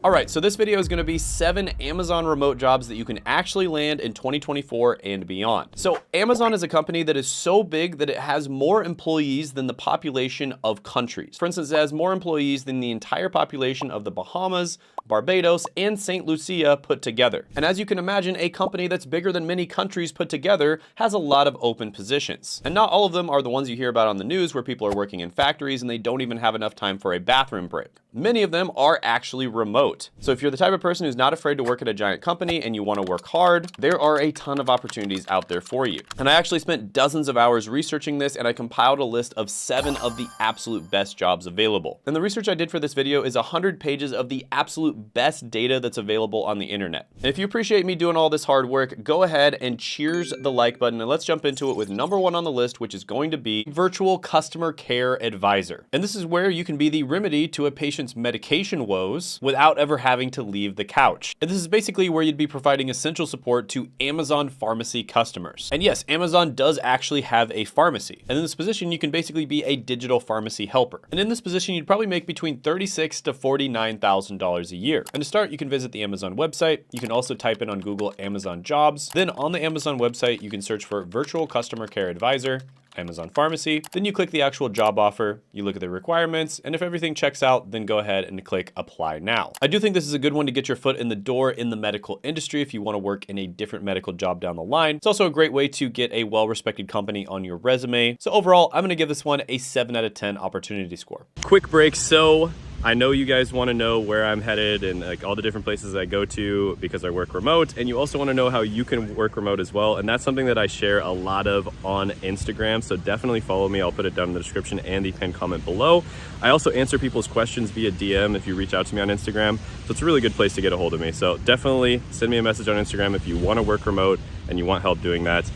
All right, so this video is gonna be 7 Amazon remote jobs that you can actually land in 2024 and beyond. So Amazon is a company that is so big that it has more employees than the population of countries. For instance, it has more employees than the entire population of the Bahamas, Barbados, and St. Lucia put together. And as you can imagine, a company that's bigger than many countries put together has a lot of open positions. And not all of them are the ones you hear about on the news where people are working in factories and they don't even have enough time for a bathroom break. Many of them are actually remote. So if you're the type of person who's not afraid to work at a giant company and you want to work hard, there are a ton of opportunities out there for you. And I actually spent dozens of hours researching this, and I compiled a list of 7 of the absolute best jobs available. And the research I did for this video is 100 pages of the absolute best data that's available on the internet. And if you appreciate me doing all this hard work, go ahead and cheers the like button, and let's jump into it with number 1 on the list, which is going to be virtual customer care advisor. And this is where you can be the remedy to a patient's medication woes without ever having to leave the couch. And this is basically where you'd be providing essential support to Amazon pharmacy customers. And yes, Amazon does actually have a pharmacy. And in this position, you can basically be a digital pharmacy helper. And in this position, you'd probably make between $36,000 to $49,000 a year. And to start, you can visit the Amazon website. You can also type in on Google Amazon jobs. Then on the Amazon website, you can search for virtual customer care advisor, Amazon Pharmacy. Then you click the actual job offer, you look at the requirements, and if everything checks out, then go ahead and click apply now. I do think this is a good one to get your foot in the door in the medical industry if you want to work in a different medical job down the line. It's also a great way to get a well-respected company on your resume. So overall, I'm gonna give this one a 7 out of 10 opportunity score. Quick break. So I know you guys want to know where I'm headed and like all the different places I go to because I work remote, and you also want to know how you can work remote as well. And that's something that I share a lot of on Instagram. So definitely follow me. I'll put it down in the description and the pinned comment below. I also answer people's questions via DM if you reach out to me on Instagram. So it's a really good place to get a hold of me. So definitely send me a message on Instagram if you want to work remote and you want help doing that.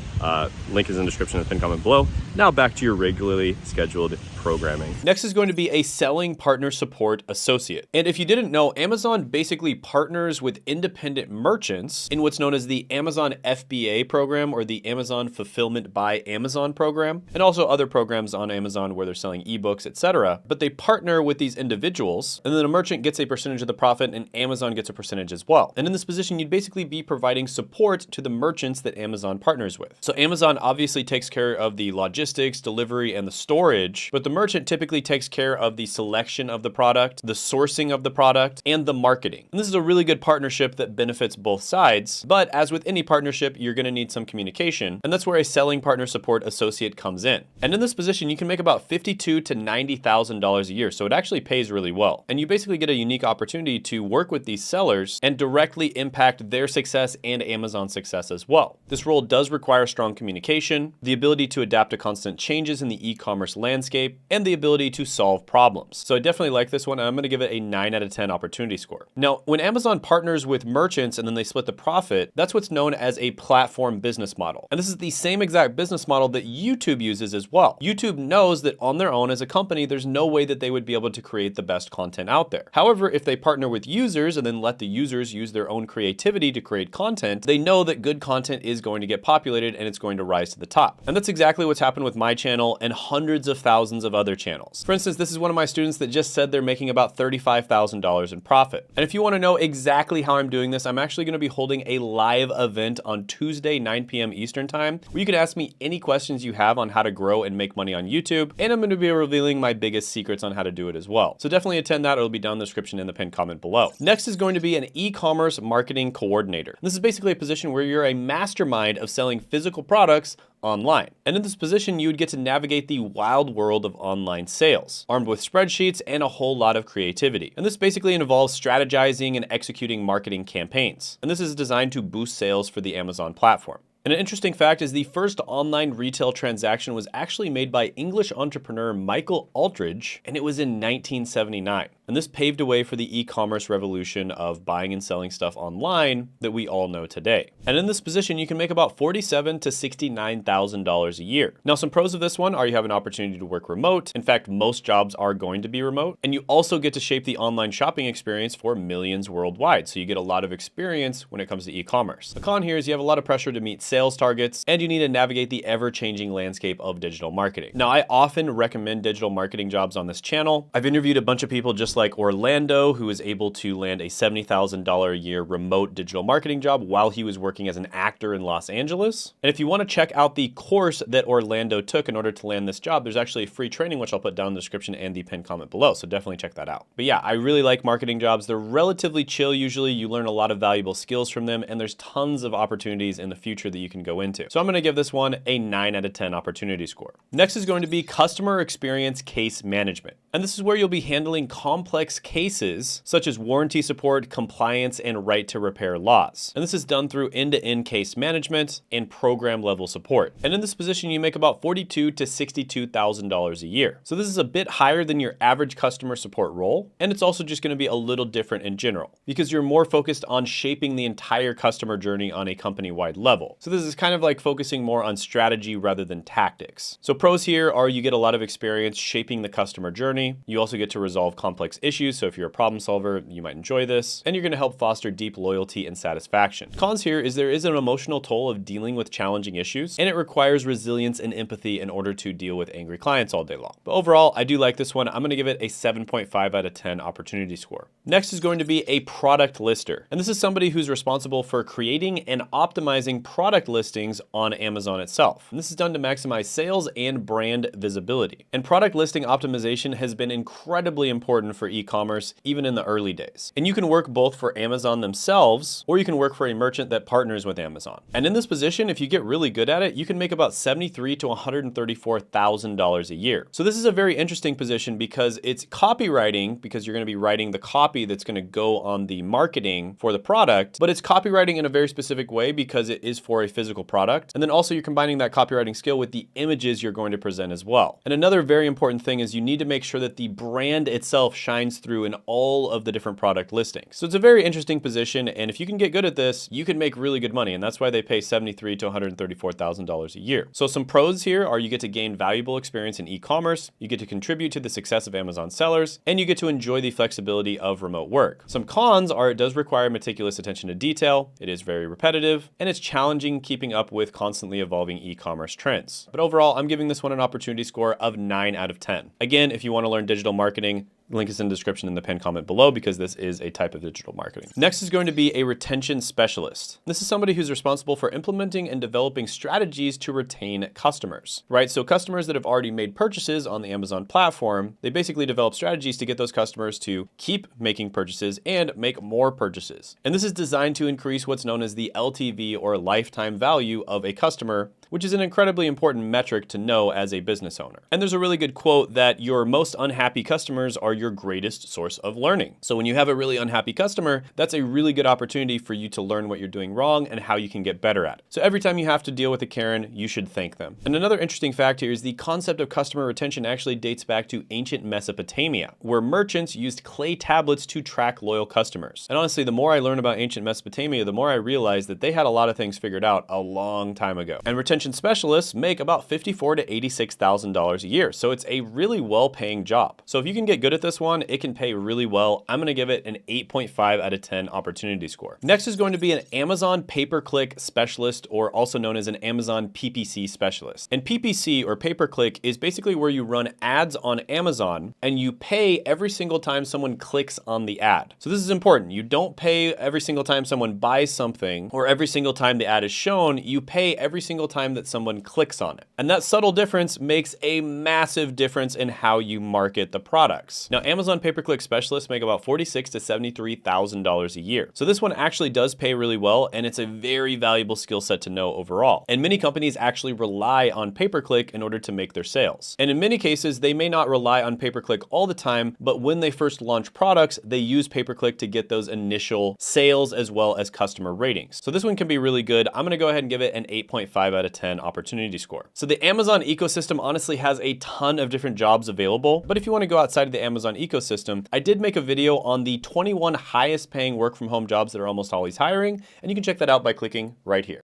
Link is in the description and the pinned comment below. Now back to your regularly scheduled programming. Next is going to be a selling partner support associate. And if you didn't know, Amazon basically partners with independent merchants in what's known as the Amazon FBA program, or the Amazon Fulfillment by Amazon program, and also other programs on Amazon where they're selling ebooks, etc. But they partner with these individuals, and then a merchant gets a percentage of the profit and Amazon gets a percentage as well. And in this position, you'd basically be providing support to the merchants that Amazon partners with. So Amazon obviously takes care of the logistics, delivery, and the storage, but the merchant typically takes care of the selection of the product, the sourcing of the product, and the marketing. And this is a really good partnership that benefits both sides, but as with any partnership, you're gonna need some communication, and that's where a selling partner support associate comes in. And in this position, you can make about $52,000 to $90,000 a year, so it actually pays really well. And you basically get a unique opportunity to work with these sellers and directly impact their success and Amazon's success as well. This role does require strong communication, the ability to adapt to constant changes in the e-commerce landscape, and the ability to solve problems. So I definitely like this one, and I'm gonna give it a 9 out of 10 opportunity score. Now, when Amazon partners with merchants and then they split the profit, that's what's known as a platform business model. And this is the same exact business model that YouTube uses as well. YouTube knows that on their own as a company, there's no way that they would be able to create the best content out there. However, if they partner with users and then let the users use their own creativity to create content, they know that good content is going to get populated and it's going to rise to the top. And that's exactly what's happened with my channel and hundreds of thousands of other channels. For instance, this is one of my students that just said they're making about $35,000 in profit. And if you want to know exactly how I'm doing this, I'm actually going to be holding a live event on Tuesday, 9 p.m. Eastern time, where you can ask me any questions you have on how to grow and make money on YouTube. And I'm going to be revealing my biggest secrets on how to do it as well. So definitely attend that. It'll be down in the description and the pinned comment below. Next is going to be an e-commerce marketing coordinator. This is basically a position where you're a mastermind of selling physical products online. And in this position, you would get to navigate the wild world of online sales, armed with spreadsheets and a whole lot of creativity. And this basically involves strategizing and executing marketing campaigns. And this is designed to boost sales for the Amazon platform. And an interesting fact is the first online retail transaction was actually made by English entrepreneur Michael Aldridge, and it was in 1979. And this paved the way for the e-commerce revolution of buying and selling stuff online that we all know today. And in this position, you can make about $47,000 to $69,000 a year. Now, some pros of this one are you have an opportunity to work remote. In fact, most jobs are going to be remote. And you also get to shape the online shopping experience for millions worldwide. So you get a lot of experience when it comes to e-commerce. The con here is you have a lot of pressure to meet sales targets, and you need to navigate the ever-changing landscape of digital marketing. Now, I often recommend digital marketing jobs on this channel. I've interviewed a bunch of people just like Orlando, who was able to land a $70,000 a year remote digital marketing job while he was working as an actor in Los Angeles. And if you want to check out the course that Orlando took in order to land this job, there's actually a free training, which I'll put down in the description and the pinned comment below. So definitely check that out. But yeah, I really like marketing jobs. They're relatively chill usually. You learn a lot of valuable skills from them, and there's tons of opportunities in the future that you can go into. So I'm going to give this one a 9 out of 10 opportunity score. Next is going to be customer experience case management. And this is where you'll be handling complex cases such as warranty support, compliance, and right to repair laws. And this is done through end-to-end case management and program level support. And in this position, you make about $42,000 to $62,000 a year. So this is a bit higher than your average customer support role. And it's also just going to be a little different in general because you're more focused on shaping the entire customer journey on a company-wide level. So this is kind of like focusing more on strategy rather than tactics. So pros here are you get a lot of experience shaping the customer journey. You also get to resolve complex issues. So if you're a problem solver, you might enjoy this, and you're going to help foster deep loyalty and satisfaction. Cons here is there is an emotional toll of dealing with challenging issues, and it requires resilience and empathy in order to deal with angry clients all day long. But overall, I do like this one. I'm going to give it a 7.5 out of 10 opportunity score. Next is going to be a product lister. And this is somebody who's responsible for creating and optimizing product listings on Amazon itself. And this is done to maximize sales and brand visibility. And product listing optimization has been incredibly important for e-commerce, even in the early days. And you can work both for Amazon themselves, or you can work for a merchant that partners with Amazon. And in this position, if you get really good at it, you can make about $73,000 to $134,000 a year. So this is a very interesting position because it's copywriting, because you're going to be writing the copy that's going to go on the marketing for the product, but it's copywriting in a very specific way because it is for a physical product. And then also you're combining that copywriting skill with the images you're going to present as well. And another very important thing is you need to make sure that the brand itself shines through in all of the different product listings. So it's a very interesting position, and if you can get good at this, you can make really good money, and that's why they pay $73,000 to $134,000 a year. So some pros here are you get to gain valuable experience in e-commerce, you get to contribute to the success of Amazon sellers, and you get to enjoy the flexibility of remote work. Some cons are it does require meticulous attention to detail, it is very repetitive, and it's challenging keeping up with constantly evolving e-commerce trends. But overall, I'm giving this one an opportunity score of 9 out of 10. Again, if you want to learn digital marketing, link is in the description in the pinned comment below because this is a type of digital marketing. Next is going to be a retention specialist. This is somebody who's responsible for implementing and developing strategies to retain customers, right? So customers that have already made purchases on the Amazon platform, they basically develop strategies to get those customers to keep making purchases and make more purchases. And this is designed to increase what's known as the LTV or lifetime value of a customer, which is an incredibly important metric to know as a business owner. And there's a really good quote that your most unhappy customers are your greatest source of learning. So when you have a really unhappy customer, that's a really good opportunity for you to learn what you're doing wrong and how you can get better at it. So every time you have to deal with a Karen, you should thank them. And another interesting fact here is the concept of customer retention actually dates back to ancient Mesopotamia, where merchants used clay tablets to track loyal customers. And honestly, the more I learn about ancient Mesopotamia, the more I realize that they had a lot of things figured out a long time ago. And retention specialists make about $54,000 to $86,000 a year. So it's a really well-paying job. So if you can get good at this one, it can pay really well. I'm going to give it an 8.5 out of 10 opportunity score. Next is going to be an Amazon pay-per-click specialist, or also known as an Amazon PPC specialist. And PPC, or pay-per-click, is basically where you run ads on Amazon and you pay every single time someone clicks on the ad. So this is important. You don't pay every single time someone buys something or every single time the ad is shown. You pay every single time that someone clicks on it. And that subtle difference makes a massive difference in how you market the products. Now, Amazon pay-per-click specialists make about $46,000 to $73,000 a year. So this one actually does pay really well, and it's a very valuable skill set to know overall. And many companies actually rely on pay-per-click in order to make their sales. And in many cases, they may not rely on pay-per-click all the time, but when they first launch products, they use pay-per-click to get those initial sales as well as customer ratings. So this one can be really good. I'm going to go ahead and give it an 8.5 out of 10 opportunity score. So the Amazon ecosystem honestly has a ton of different jobs available, but if you want to go outside of the Amazon ecosystem, I did make a video on the 21 highest paying work from home jobs that are almost always hiring, and you can check that out by clicking right here.